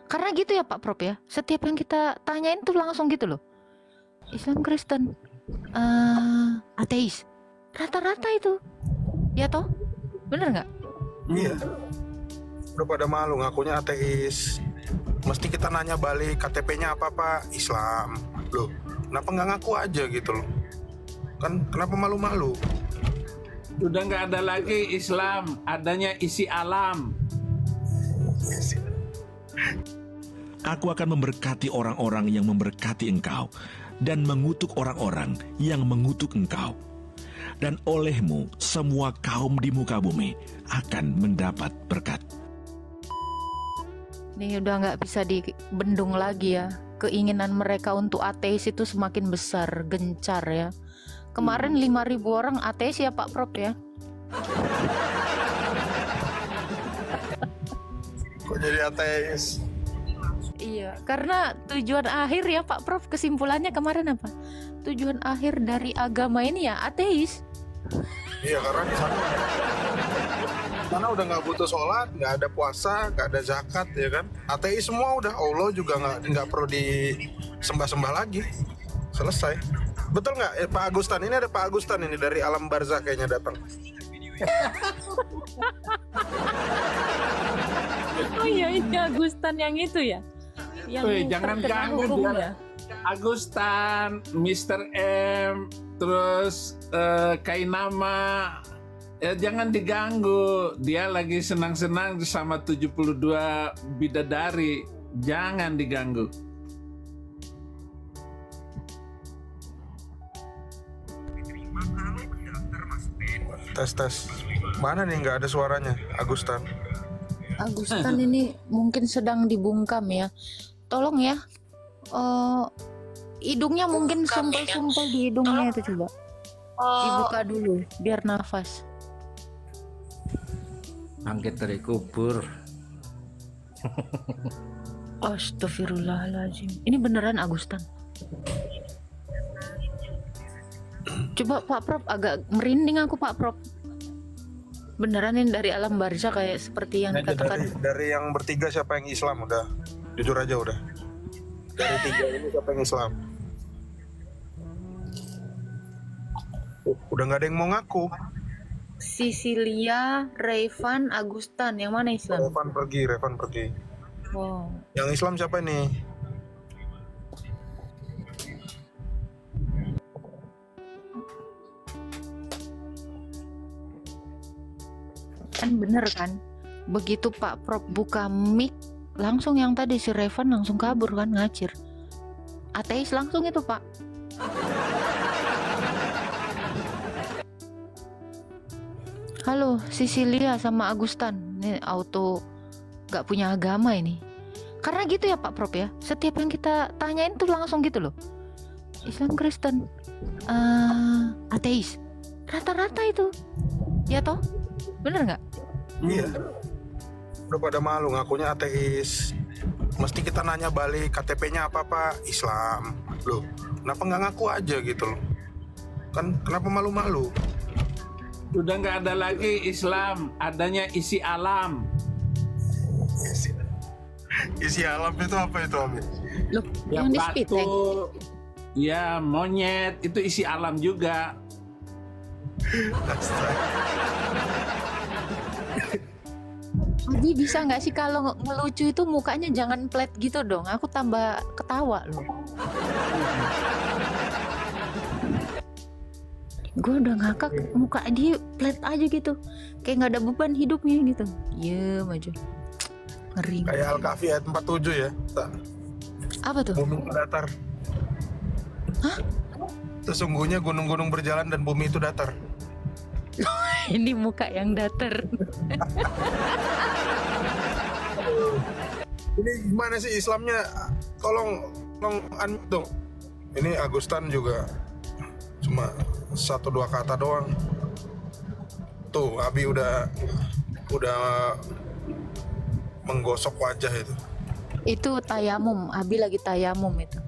Karena gitu ya Pak Prop ya. Setiap yang kita tanyain tuh langsung gitu loh. Islam, Kristen, ateis. Rata-rata itu. Ya toh? Bener nggak? Iya. Udah pada malu ngakunya ateis. Mesti kita nanya balik KTP-nya apa Pak? Islam. Loh, kenapa nggak ngaku aja gitu loh? Kan kenapa malu-malu? Udah nggak ada lagi Islam, adanya isi alam. Aku akan memberkati orang-orang yang memberkati engkau, dan mengutuk orang-orang yang mengutuk engkau. Dan olehmu semua kaum di muka bumi akan mendapat berkat. Nih udah nggak bisa dibendung lagi ya. Keinginan mereka untuk ateis itu semakin besar, gencar ya. Kemarin 5.000 orang ateis ya Pak Prop ya. Kok jadi ateis? Iya, karena tujuan akhir ya Pak Prof, kesimpulannya kemarin apa? Tujuan akhir dari agama ini ya ateis. Iya, karena di sana udah nggak butuh sholat, nggak ada puasa, nggak ada zakat, ya kan? Ateis semua udah, Allah juga nggak perlu disembah-sembah lagi, selesai. Betul nggak, Pak Agustan? Ini ada Pak Agustan ini dari alam barzah kayaknya datang. Oh iya, ini Agustan yang itu ya. Yang Jangan terkena ganggu hukum dia. ya. Agustan, Mr. M, terus Kainama, ya jangan diganggu. Dia lagi senang-senang sama 72 bidadari. Jangan diganggu. Tes. Mana nih nggak ada suaranya, Agustan? Agustan ini mungkin sedang dibungkam ya. Tolong ya. Hidungnya mungkin sumpel-sumpel di hidungnya itu coba. Dibuka dulu biar nafas. Bangkit dari kubur. Astagfirullahaladzim. Ini beneran Agustan. Coba Pak Prop, agak merinding aku Pak Prop. Beneran ini dari alam barzah kayak seperti yang dikatakan. Dari yang bertiga siapa yang Islam udah? Jujur aja udah. Dari tiga ini siapa yang Islam? Udah nggak ada yang mau ngaku. Sisilia, Revan, Agustan, yang mana Islam? Revan pergi. Wow. Yang Islam siapa nih? Kan bener kan? Begitu Pak Prop buka mic, langsung yang tadi si Revan langsung kabur kan, ngacir. Ateis langsung itu Pak. Halo, Sisilia sama Agustan. Ini auto gak punya agama ini. Karena gitu ya Pak Prop ya. Setiap yang kita tanyain tuh langsung gitu loh. Islam, Kristen, ateis. Rata-rata itu. Ya toh? Bener nggak? Iya. Udah pada malu ngakunya ateis. Mesti kita nanya balik KTP-nya apa Pak? Islam. Loh, kenapa nggak ngaku aja gitu loh? Kan kenapa malu-malu? Udah nggak ada lagi Islam, adanya isi alam. Isi alam itu apa itu, Abi? Loh, Ya yang di speed tank. batu, ya monyet, itu isi alam juga. Abi bisa nggak sih kalau ngelucu itu mukanya jangan flat gitu dong? Aku tambah ketawa loh. Gue udah ngakak, muka dia flat aja gitu, kayak nggak ada beban hidupnya gitu. Iya aja. Ngeri. Kayak Al-Kahfi ayat 47 ya. Apa tuh? Bumi itu datar. Hah? Sesungguhnya gunung-gunung berjalan dan bumi itu datar. Ini muka yang datar. Ini gimana sih Islamnya? Tolong dong. Ini Agustan juga cuma 1-2 kata doang. Tuh, Abi udah menggosok wajah itu. Itu tayamum, Abi lagi tayamum itu.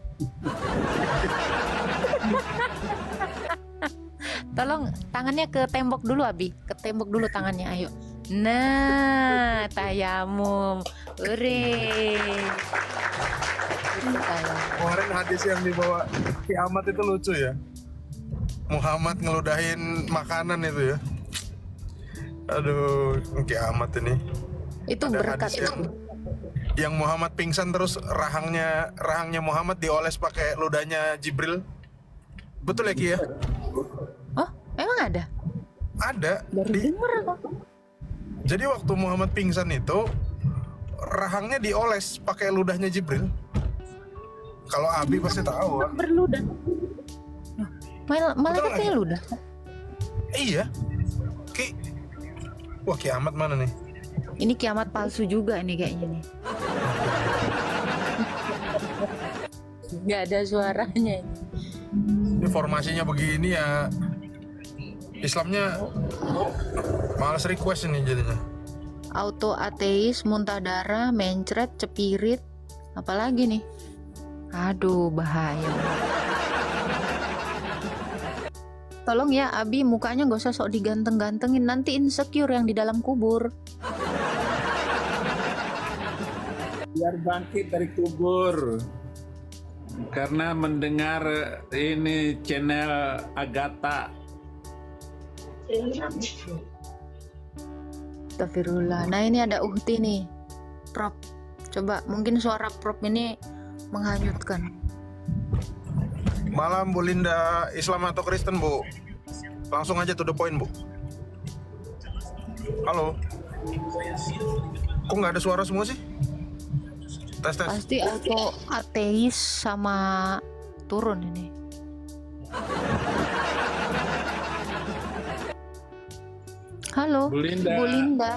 Tolong tangannya ke tembok dulu Abi, ke tembok dulu tangannya, ayo. Nah, tayamum. Ure. Kemarin hadis yang dibawa kiamat itu lucu ya. Muhammad ngeludahin makanan itu ya. Aduh, kiamat ini. Itu Ada berkat hadis itu. yang Muhammad pingsan terus rahangnya Muhammad dioles pakai ludahnya Jibril. Betul ya Ki ya? Oh, emang ada? Ada. Baru denger aku. Jadi waktu Muhammad pingsan itu rahangnya dioles pakai ludahnya Jibril. Kalau Abi pasti tahu. Wak. Berludah. Malah Betul katanya lagi. ludah. Iya. Ki. Wah, kiamat mana nih? Ini kiamat palsu juga nih kayaknya nih. Gak ada suaranya. Ini formasinya begini ya. Islamnya malas request ini jadinya. Auto ateis, muntah darah, mencret, cepirit, apalagi nih? Aduh, bahaya. Tolong ya, Abi mukanya gak usah sok diganteng-gantengin, nanti insecure yang di dalam kubur. Biar bangkit dari kubur. Karena mendengar ini channel Agatha. Astagfirullah. Nah ini ada Uhti nih, Prop. Coba mungkin suara Prop ini menghanyutkan. Malam Bu Linda, Islam atau Kristen Bu? Langsung aja to the point Bu. Halo. Kok nggak ada suara semua sih? Tes. Pasti auto ateis sama turun ini. Halo, Bu Linda. Bu Linda.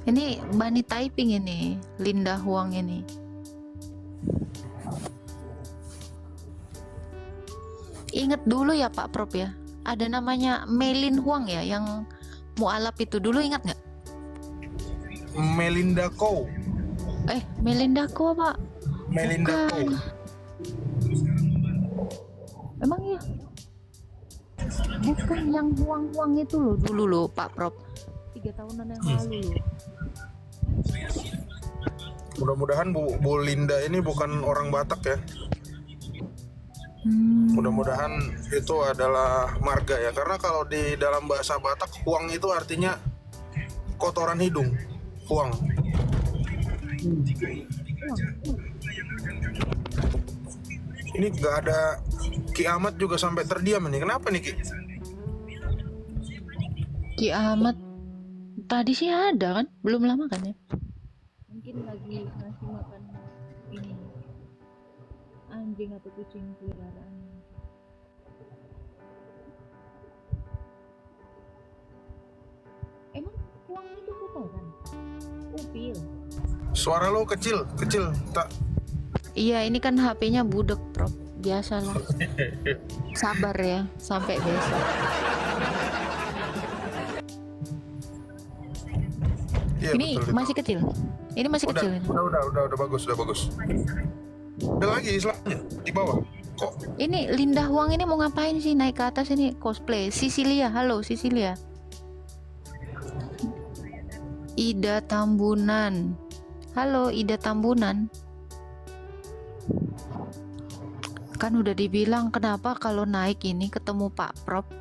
Ini Bani typing ini, Linda Huang ini. Ingat dulu ya Pak Prop ya, ada namanya Melin Huang ya, yang mualaf itu dulu, ingat nggak? Melinda Kow. Melinda Ko Pak? Melinda Kow. Bukan. Emang iya? Bukan yang Huang-Huang itu loh, dulu loh Pak Prop, 3 tahunan yang lalu loh. Mudah-mudahan Bu Linda ini bukan orang Batak ya. Mudah-mudahan itu adalah marga ya, karena kalau di dalam bahasa Batak huang itu artinya kotoran hidung. Huang. Ini nggak ada kiamat juga sampai terdiam ini. Kenapa nih Ki? Kiamat tadi sih ada kan, belum lama kan ya? Mungkin lagi ngasih makan ini anjing atau kucing peliharaan. Emang uang itu kotoran? Upil. Suara lo kecil. Tak. Iya, ini kan HP-nya budek, Prof. Biasalah. Sabar ya, sampai besok. Iya, Ini betul, masih kecil. Ini masih kecil ini. Udah bagus. Ada lagi Islamnya di bawah. Kok Ini Linda Huang ini mau ngapain sih naik ke atas ini cosplay? Sisilia, halo Sisilia. Ida Tambunan. Halo Ida Tambunan. Kan udah dibilang kenapa kalau naik ini ketemu Pak Prop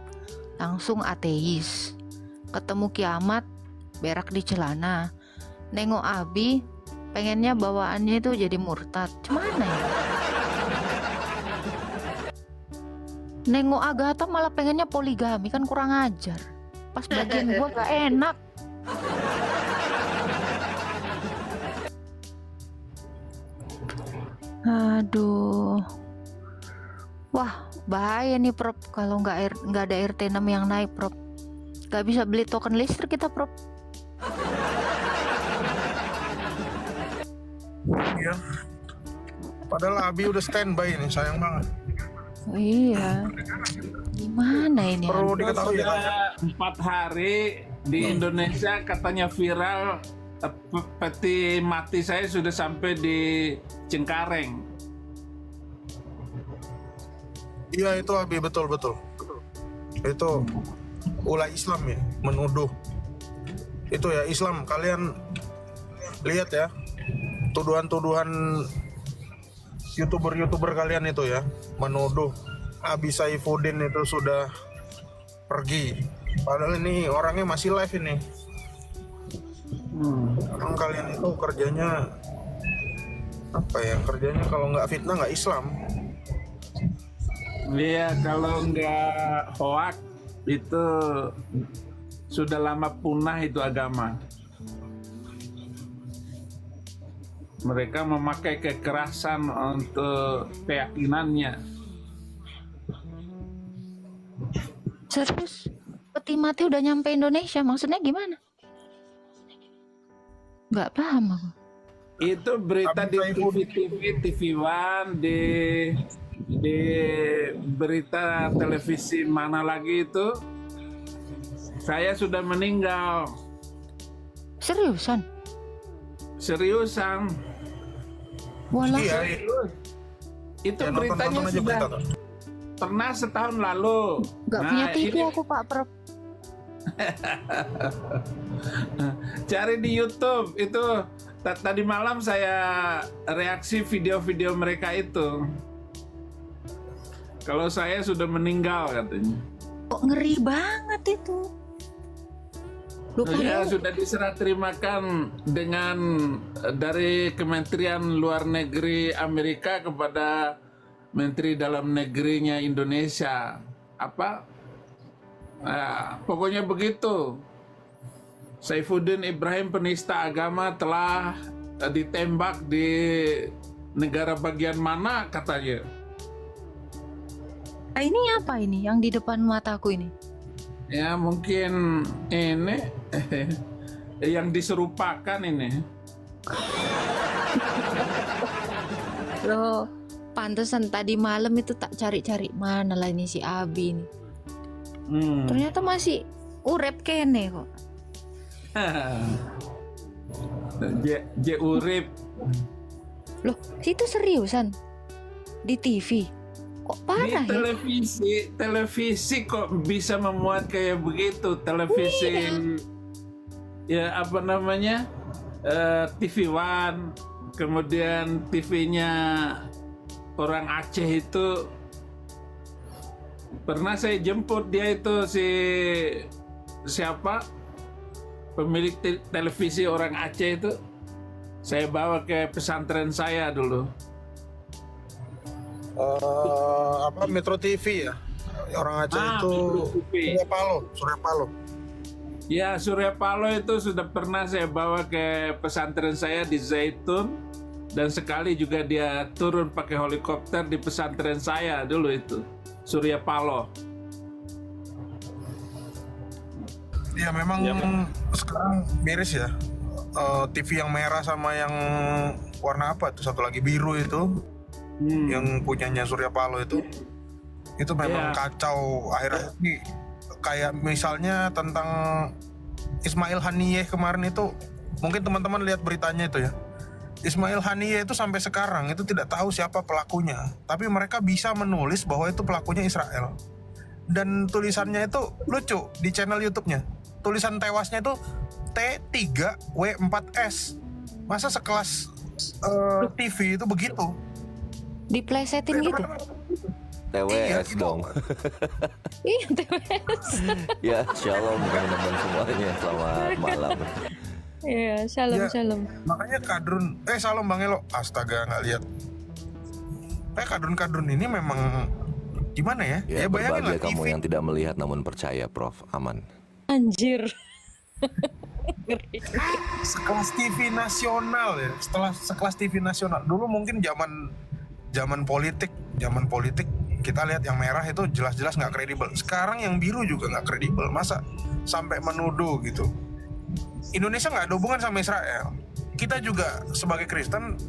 langsung ateis. Ketemu kiamat berak di celana. Nengok Abi pengennya bawaannya itu jadi murtad. Gimana ya? Nengok Agatha malah pengennya poligami, kan kurang ajar. Pas bagian gua gak enak. Aduh. Wah, bahaya nih Prop kalau nggak ada RT6 yang naik Prop. Gak bisa beli token listrik kita Prop. iya? Padahal Abi udah standby ini, sayang banget. Iya. Gimana ini? Perlu aduh? diketahui ya. Sudah 4 hari di Indonesia katanya viral, peti mati saya sudah sampai di Cengkareng. Iya itu Abi, betul. Itu ulah Islam ya, menuduh. Itu ya Islam, kalian lihat ya. tuduhan-tuduhan YouTuber kalian itu ya menuduh Abi Saifuddin itu sudah pergi. Padahal ini orangnya masih live ini. Orang kalian itu kerjanya apa ya? Kerjanya kalau nggak fitnah nggak Islam. Iya, kalau nggak hoak itu sudah lama punah itu agama. Mereka memakai kekerasan untuk keyakinannya. Serius? Peti mati udah nyampe Indonesia, maksudnya gimana? Nggak paham aku. Itu berita Abi di Saifuddin. TV One, di berita televisi mana lagi itu, saya sudah meninggal. Seriusan? Seriusan. Walah. Iya, Itu ya, beritanya nonton aja sudah berita tuh. pernah setahun lalu. Nggak punya TV ini aku Pak Prof. cari di YouTube itu. Tadi malam saya reaksi video-video mereka itu. Kalau saya sudah meninggal katanya. Kok ngeri banget itu. Lupa Ya dulu. sudah diserah terimakan dengan dari Kementerian Luar Negeri Amerika kepada Menteri Dalam Negerinya Indonesia. Apa? Pokoknya begitu. Saifuddin Ibrahim penista agama telah ditembak di negara bagian mana katanya. Ah, ini apa ini yang di depan mataku ini? Ya mungkin ini yang diserupakan ini. Loh, pantesan tadi malam itu tak cari-cari mana lah ini si Abi ini. Ternyata masih urep kene kok. Je urip. Loh, itu seriusan? Di TV? Kok Di parah ya? televisi kok bisa memuat kayak begitu. Televisi ya apa namanya, TV One, kemudian TV-nya orang Aceh itu. Pernah saya jemput dia itu, siapa pemilik televisi orang Aceh itu, saya bawa ke pesantren saya dulu. Apa Metro TV ya? Orang Aceh itu Metro TV. Surya Paloh. Ya, Surya Paloh itu sudah pernah saya bawa ke pesantren saya di Zaitun, dan sekali juga dia turun pakai helikopter di pesantren saya dulu itu, Surya Paloh. Ya memang sekarang miris ya. TV yang merah sama yang warna apa tuh, satu lagi biru itu, yang punyanya Surya Paloh itu memang kacau akhir-akhir ini. Kayak misalnya tentang Ismail Haniyeh kemarin itu, mungkin teman-teman lihat beritanya itu ya. Ismail Haniyeh itu sampai sekarang itu tidak tahu siapa pelakunya, tapi mereka bisa menulis bahwa itu pelakunya Israel. Dan tulisannya itu lucu di channel YouTube-nya. Tulisan tewasnya itu T3W4S. Masa sekelas TV itu begitu? Diplesetin gitu? TWS dong. Iya, TWS. Ya, shalom teman-teman semuanya. Selamat malam. Iya, shalom, Ya, shalom. Makanya kadrun, salam Bang Elo. Astaga, nggak lihat. Kadrun ini memang gimana ya? Ya, Bayangin lah berbahagia kamu TV. yang tidak melihat namun percaya, Prof. Aman. Anjir. Sekelas TV nasional ya. Sekelas TV nasional. Dulu mungkin zaman politik kita lihat yang merah itu jelas-jelas nggak kredibel. Sekarang yang biru juga nggak kredibel. Masa sampai menuduh gitu? Indonesia nggak ada hubungan sama Israel. Kita juga sebagai Kristen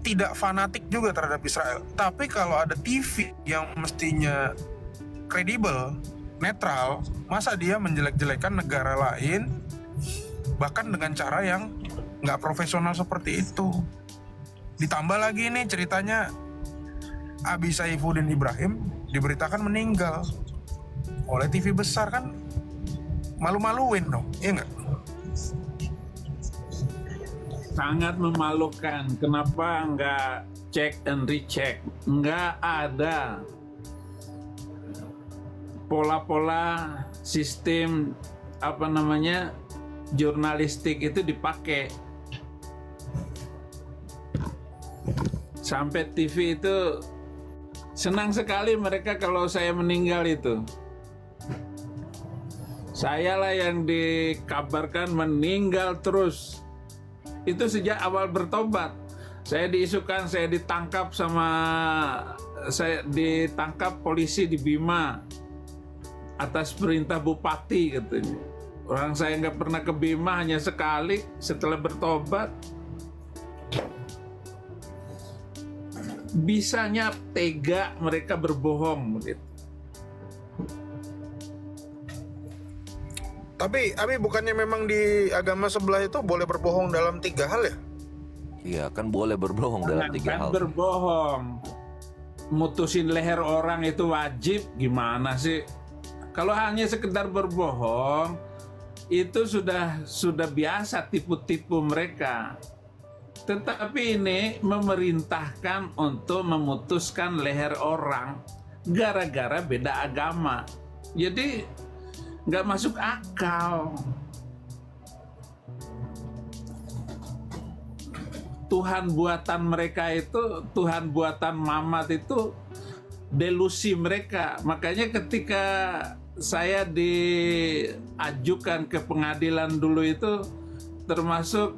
tidak fanatik juga terhadap Israel. Tapi kalau ada TV yang mestinya kredibel, netral, masa dia menjelek-jelekan negara lain, bahkan dengan cara yang nggak profesional seperti itu. Ditambah lagi nih ceritanya, Abi Saifuddin Ibrahim diberitakan meninggal oleh TV besar, kan malu-maluin dong, iya nggak? Sangat memalukan. Kenapa nggak check and recheck? Nggak ada pola-pola sistem jurnalistik itu dipakai. Sampai TV itu senang sekali mereka kalau saya meninggal itu. Sayalah yang dikabarkan meninggal terus. Itu sejak awal bertobat. Saya diisukan, saya ditangkap polisi di Bima atas perintah bupati katanya. Orang saya nggak pernah ke Bima, hanya sekali setelah bertobat. Bisanya tega mereka berbohong begitu. Tapi Abi, bukannya memang di agama sebelah itu boleh berbohong dalam 3 hal ya? Iya kan boleh berbohong dalam 3 Jangan hal. berbohong. Mutusin leher orang itu wajib, gimana sih? Kalau hanya sekedar berbohong, itu sudah biasa tipu-tipu mereka. Tetapi ini memerintahkan untuk memutuskan leher orang gara-gara beda agama. Jadi nggak masuk akal. Tuhan buatan mereka itu, Tuhan buatan Mamat itu delusi mereka. Makanya ketika saya diajukan ke pengadilan dulu itu, termasuk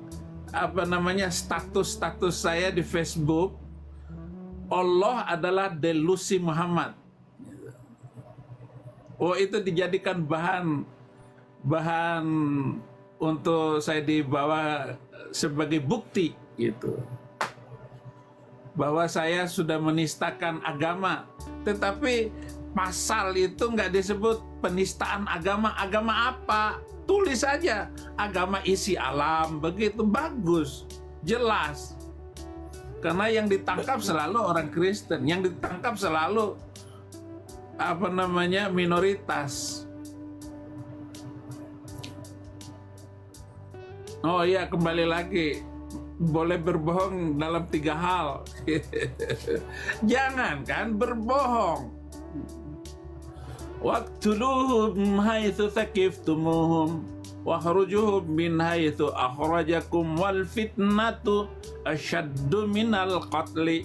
status saya di Facebook, Allah adalah delusi Muhammad. Oh, itu dijadikan bahan untuk saya dibawa sebagai bukti gitu, bahwa saya sudah menistakan agama. Tetapi pasal itu nggak disebut penistaan agama. Agama apa? Tulis saja agama isi alam, begitu bagus, jelas. Karena yang ditangkap selalu orang Kristen, yang ditangkap selalu minoritas. Oh iya, kembali lagi, boleh berbohong dalam 3 hal. Jangan kan berbohong. Waqtuluhum haitsu thaqiftumuhum wakhrujuhum min haitsu akhrajakum wal fitnatu asyaddu minal qatli.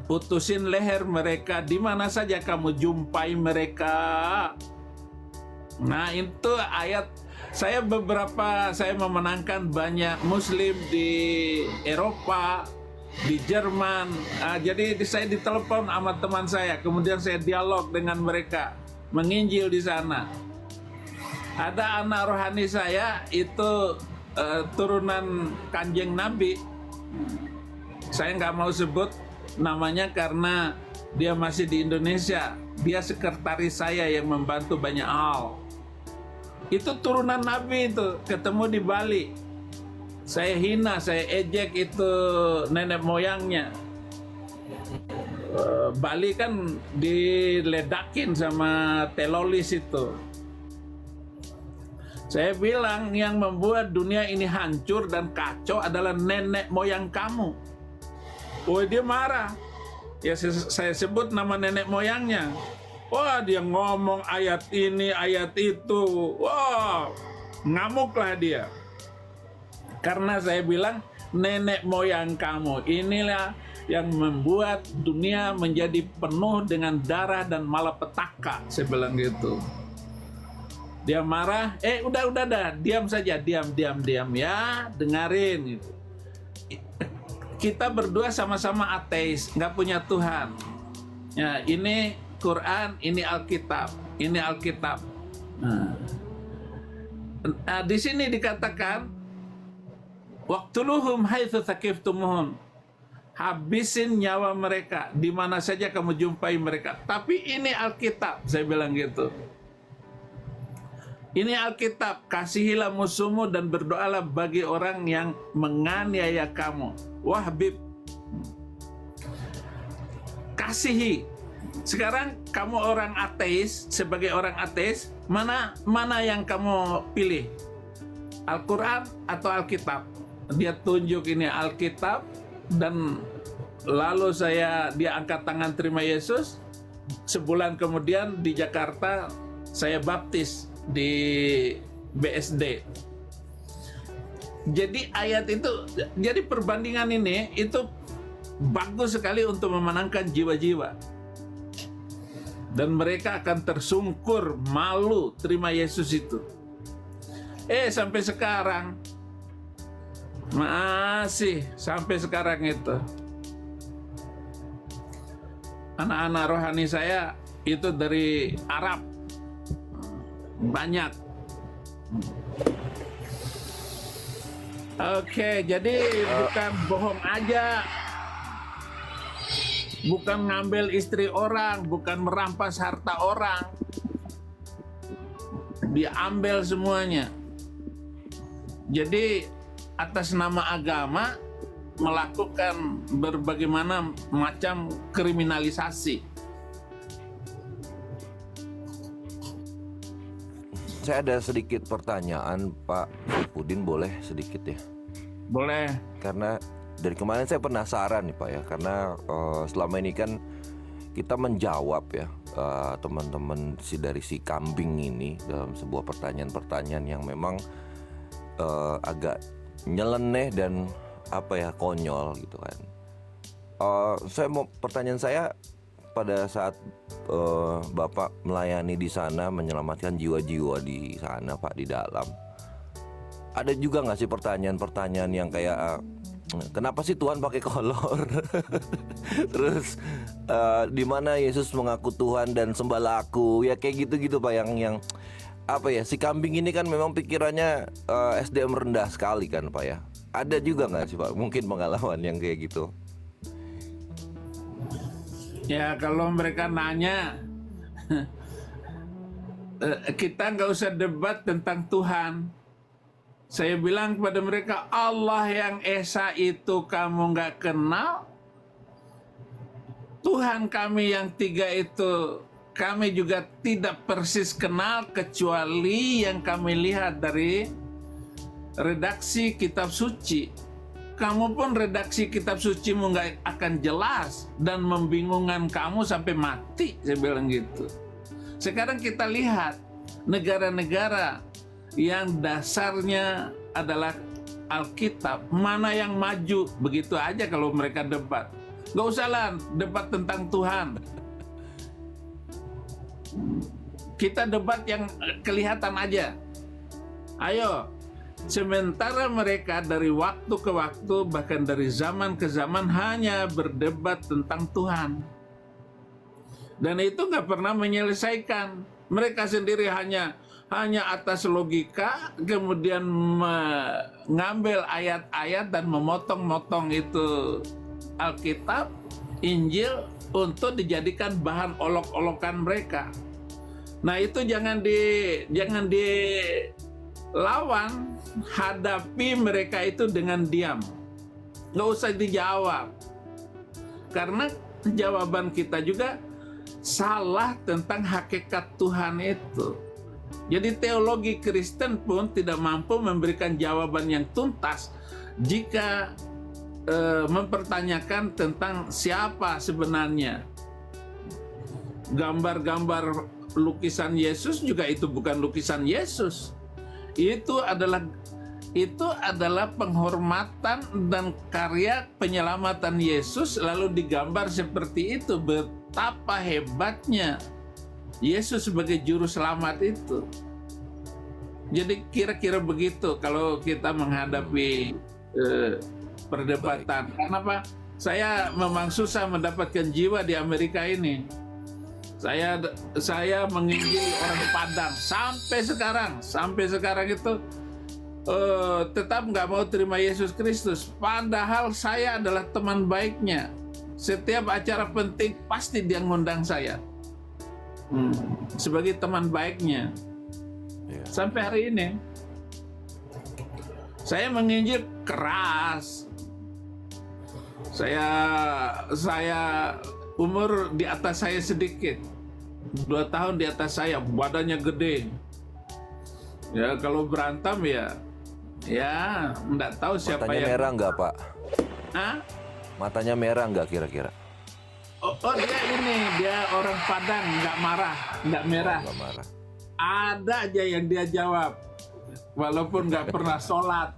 Putusin leher mereka di mana saja kamu jumpai mereka. Nah, itu ayat. Saya memenangkan banyak Muslim di Eropa, di Jerman. Jadi saya ditelepon sama teman saya, kemudian saya dialog dengan mereka, menginjil di sana. Ada anak rohani saya itu turunan Kanjeng Nabi. Saya nggak mau sebut namanya karena dia masih di Indonesia. Dia sekretaris saya yang membantu banyak hal. Itu turunan Nabi itu, ketemu di Bali. Saya hina, saya ejek itu nenek moyangnya. Bali kan diledakin sama teroris itu. Saya bilang yang membuat dunia ini hancur dan kacau adalah nenek moyang kamu. Oh, dia marah. Ya saya sebut nama nenek moyangnya. Wah, dia ngomong ayat ini, ayat itu. Wah, ngamuklah dia. Karena saya bilang, nenek moyang kamu inilah yang membuat dunia menjadi penuh dengan darah dan malapetaka. Saya bilang gitu. Dia marah, udah dah, diam saja, diam ya, dengerin gitu. Kita berdua sama-sama ateis, nggak punya Tuhan. Ya, ini Quran, ini Alkitab. Nah, di sini dikatakan, waqtuluhum haitsu thaqiftumuhum. Habisin nyawa mereka di mana saja kamu jumpai mereka. Tapi ini Alkitab, saya bilang gitu. Ini Alkitab, kasihilah musuhmu dan berdoalah bagi orang yang menganiaya kamu. Wahbib, kasihi. Sekarang kamu orang ateis, sebagai orang ateis, mana yang kamu pilih? Al-Quran atau Alkitab. Dia tunjuk ini Alkitab, dan lalu dia angkat tangan terima Yesus. Sebulan kemudian di Jakarta saya baptis di BSD. Jadi ayat itu, jadi perbandingan ini itu bagus sekali untuk memenangkan jiwa-jiwa. Dan mereka akan tersungkur, malu terima Yesus itu. Sampai sekarang masih sampai sekarang itu. Anak-anak rohani saya itu dari Arab. Banyak. Oke, jadi bukan bohong aja. Bukan ngambil istri orang, bukan merampas harta orang. Diambil semuanya. Jadi atas nama agama melakukan berbagai macam kriminalisasi. Saya ada sedikit pertanyaan, Pak Pudin, boleh sedikit ya? Boleh. Karena dari kemarin saya penasaran nih Pak ya, karena selama ini kan kita menjawab ya teman-teman dari si kambing ini dalam sebuah pertanyaan-pertanyaan yang memang agak nyeleneh dan konyol gitu kan. Pertanyaan saya, pada saat Bapak melayani di sana, menyelamatkan jiwa-jiwa di sana Pak, di dalam, ada juga nggak sih pertanyaan-pertanyaan yang kayak kenapa sih Tuhan pakai kolor? Terus di mana Yesus mengaku Tuhan dan sembahlah aku? Ya kayak gitu-gitu Pak, yang si kambing ini kan memang pikirannya SDM rendah sekali kan Pak ya. Ada juga nggak sih Pak mungkin pengalaman yang kayak gitu? Ya kalau mereka nanya, kita nggak usah debat tentang Tuhan. Saya bilang kepada mereka, Allah yang Esa itu kamu nggak kenal, Tuhan kami yang tiga itu kami juga tidak persis kenal, kecuali yang kami lihat dari redaksi kitab suci. Kamu pun redaksi kitab sucimu nggak akan jelas dan membingungkan kamu sampai mati, saya bilang gitu. Sekarang kita lihat negara-negara yang dasarnya adalah Alkitab, mana yang maju, begitu aja kalau mereka debat. Nggak usah lah debat tentang Tuhan. Kita debat yang kelihatan aja. Ayo. Sementara mereka dari waktu ke waktu, bahkan dari zaman ke zaman, hanya berdebat tentang Tuhan. Dan itu nggak pernah menyelesaikan. Mereka sendiri hanya atas logika, kemudian mengambil ayat-ayat dan memotong-motong itu Alkitab, Injil, untuk dijadikan bahan olok-olokan mereka. Nah itu jangan dilawan, hadapi mereka itu dengan diam. Nggak usah dijawab. Karena jawaban kita juga salah tentang hakikat Tuhan itu. Jadi teologi Kristen pun tidak mampu memberikan jawaban yang tuntas jika mempertanyakan tentang siapa sebenarnya. Gambar-gambar lukisan Yesus juga itu bukan lukisan Yesus. Itu adalah penghormatan dan karya penyelamatan Yesus, lalu digambar seperti itu. Betapa hebatnya Yesus sebagai juru selamat itu. Jadi kira-kira begitu kalau kita menghadapi perdebatan. Kenapa? Saya memang susah mendapatkan jiwa di Amerika ini. Saya menginjili orang Padang sampai sekarang itu tetap nggak mau terima Yesus Kristus. Padahal saya adalah teman baiknya. Setiap acara penting pasti dia ngundang saya sebagai teman baiknya. Sampai hari ini saya menginjil keras. Saya umur di atas saya sedikit, 2 tahun di atas saya, badannya gede. Ya kalau berantem ya Ya, nggak tahu siapa Matanya yang... merah nggak Pak? Hah? Matanya merah nggak kira-kira? Oh, dia orang Padang, nggak marah, nggak merah. Nggak marah. Ada aja yang dia jawab, walaupun nggak pernah sholat.